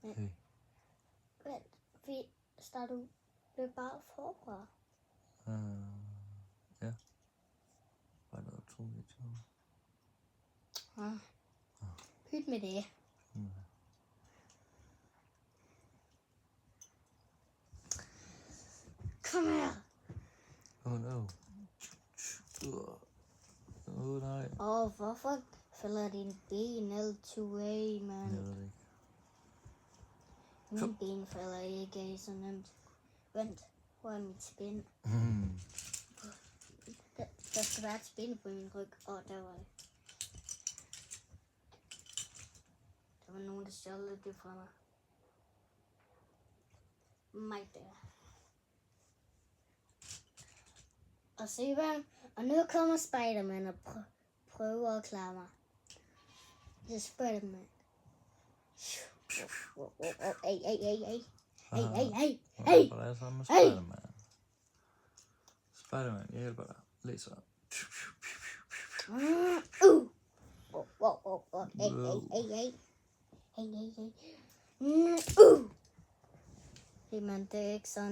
Hey. Vent, vi starter det bare forfra. Ja. Var det utroligt sjovt. Pyt med det. Kom her. Oh no. Nej. Hvorfor falder dine ben altid af, mand? Jeg ved det ikke. Mine ben falder ikke af så nemt. Vent, hvor er mit spænd? Der skal være et spænd på min ryg. Der var det. Der var nogen, der stjal det fra mig. Mig der. Og se hvad? Og nu kommer Spider-Man og prøver at klare mig. Det er Spider-Man. Hey. Hjælper dig sammen med Spider-Man. Spider-Man, jeg hjælper dig. Læs op. Hey, man, det er ikke sådan.